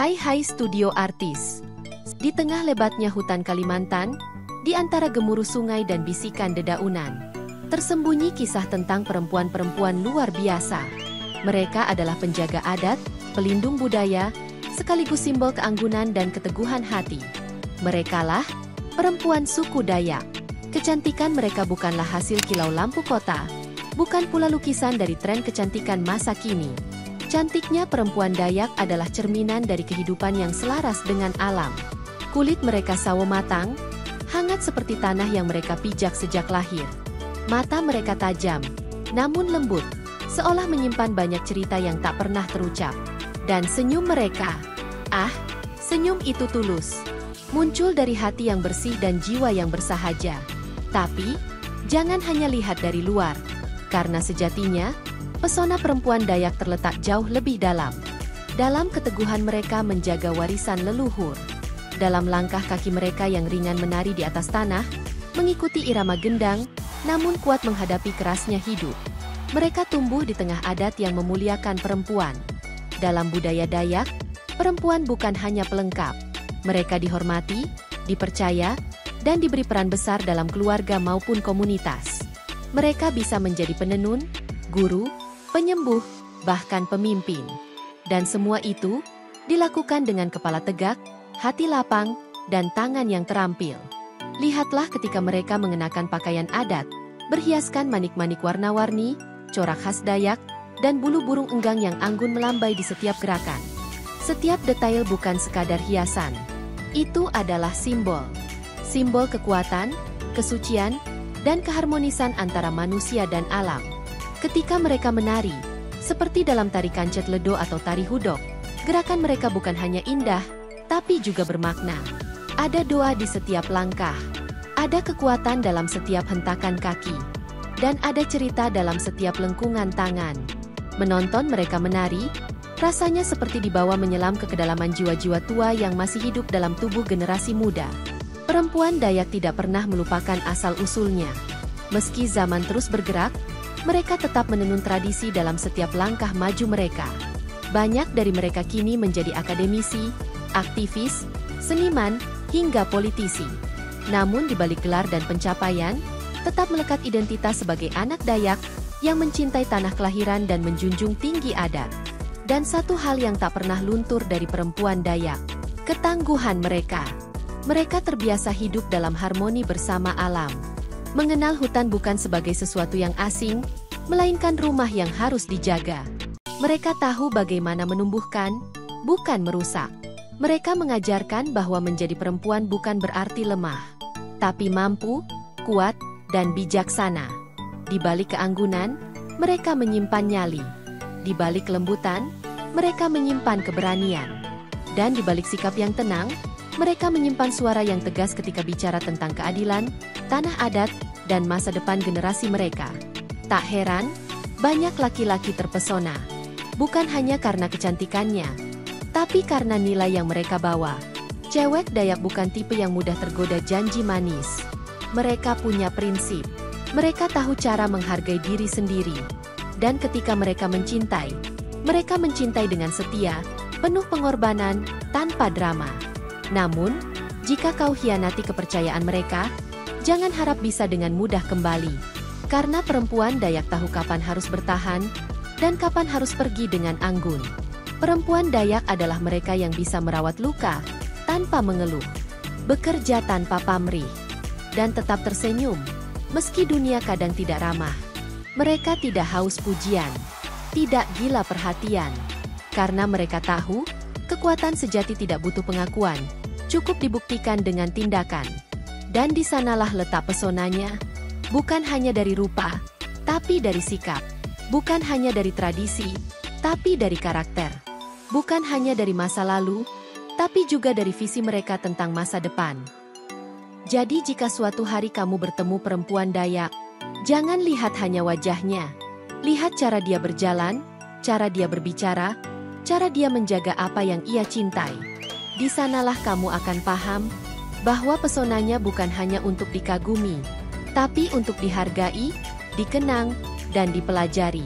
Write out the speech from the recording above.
Hai studio artis. Di tengah lebatnya hutan Kalimantan, di antara gemuruh sungai dan bisikan dedaunan, tersembunyi kisah tentang perempuan-perempuan luar biasa. Mereka adalah penjaga adat, pelindung budaya, sekaligus simbol keanggunan dan keteguhan hati. Merekalah perempuan suku Dayak. Kecantikan mereka bukanlah hasil kilau lampu kota, bukan pula lukisan dari tren kecantikan masa kini. Cantiknya perempuan Dayak adalah cerminan dari kehidupan yang selaras dengan alam. Kulit mereka sawo matang, hangat seperti tanah yang mereka pijak sejak lahir. Mata mereka tajam, namun lembut, seolah menyimpan banyak cerita yang tak pernah terucap. Dan senyum mereka, senyum itu tulus, muncul dari hati yang bersih dan jiwa yang bersahaja. Tapi, jangan hanya lihat dari luar, karena sejatinya, pesona perempuan Dayak terletak jauh lebih dalam. Dalam keteguhan mereka menjaga warisan leluhur. Dalam langkah kaki mereka yang ringan menari di atas tanah, mengikuti irama gendang, namun kuat menghadapi kerasnya hidup. Mereka tumbuh di tengah adat yang memuliakan perempuan. Dalam budaya Dayak, perempuan bukan hanya pelengkap. Mereka dihormati, dipercaya, dan diberi peran besar dalam keluarga maupun komunitas. Mereka bisa menjadi penenun, guru, penyembuh, bahkan pemimpin. Dan semua itu dilakukan dengan kepala tegak, hati lapang, dan tangan yang terampil. Lihatlah ketika mereka mengenakan pakaian adat, berhiaskan manik-manik warna-warni, corak khas Dayak, dan bulu burung enggang yang anggun melambai di setiap gerakan. Setiap detail bukan sekadar hiasan. Itu adalah simbol. Simbol kekuatan, kesucian, dan keharmonisan antara manusia dan alam. Ketika mereka menari, seperti dalam tari kancet ledo atau tari hudok, gerakan mereka bukan hanya indah, tapi juga bermakna. Ada doa di setiap langkah, ada kekuatan dalam setiap hentakan kaki, dan ada cerita dalam setiap lengkungan tangan. Menonton mereka menari, rasanya seperti dibawa menyelam ke kedalaman jiwa-jiwa tua yang masih hidup dalam tubuh generasi muda. Perempuan Dayak tidak pernah melupakan asal-usulnya. Meski zaman terus bergerak, mereka tetap menenun tradisi dalam setiap langkah maju mereka. Banyak dari mereka kini menjadi akademisi, aktivis, seniman, hingga politisi. Namun di balik gelar dan pencapaian, tetap melekat identitas sebagai anak Dayak yang mencintai tanah kelahiran dan menjunjung tinggi adat. Dan satu hal yang tak pernah luntur dari perempuan Dayak, ketangguhan mereka. Mereka terbiasa hidup dalam harmoni bersama alam. Mengenal hutan bukan sebagai sesuatu yang asing, melainkan rumah yang harus dijaga. Mereka tahu bagaimana menumbuhkan, bukan merusak. Mereka mengajarkan bahwa menjadi perempuan bukan berarti lemah, tapi mampu, kuat, dan bijaksana. Di balik keanggunan, mereka menyimpan nyali. Di balik kelembutan, mereka menyimpan keberanian. Dan di balik sikap yang tenang, mereka menyimpan suara yang tegas ketika bicara tentang keadilan, tanah adat, dan masa depan generasi mereka. Tak heran, banyak laki-laki terpesona. Bukan hanya karena kecantikannya, tapi karena nilai yang mereka bawa. Cewek Dayak bukan tipe yang mudah tergoda janji manis. Mereka punya prinsip. Mereka tahu cara menghargai diri sendiri. Dan ketika mereka mencintai dengan setia, penuh pengorbanan, tanpa drama. Namun, jika kau hianati kepercayaan mereka, jangan harap bisa dengan mudah kembali. Karena perempuan Dayak tahu kapan harus bertahan, dan kapan harus pergi dengan anggun. Perempuan Dayak adalah mereka yang bisa merawat luka, tanpa mengeluh. Bekerja tanpa pamrih, dan tetap tersenyum, meski dunia kadang tidak ramah. Mereka tidak haus pujian, tidak gila perhatian. Karena mereka tahu, kekuatan sejati tidak butuh pengakuan, cukup dibuktikan dengan tindakan. Dan di sanalah letak pesonanya, bukan hanya dari rupa, tapi dari sikap. Bukan hanya dari tradisi, tapi dari karakter. Bukan hanya dari masa lalu, tapi juga dari visi mereka tentang masa depan. Jadi jika suatu hari kamu bertemu perempuan Dayak, jangan lihat hanya wajahnya. Lihat cara dia berjalan, cara dia berbicara, cara dia menjaga apa yang ia cintai. Di sanalah kamu akan paham bahwa pesonanya bukan hanya untuk dikagumi, tapi untuk dihargai, dikenang, dan dipelajari.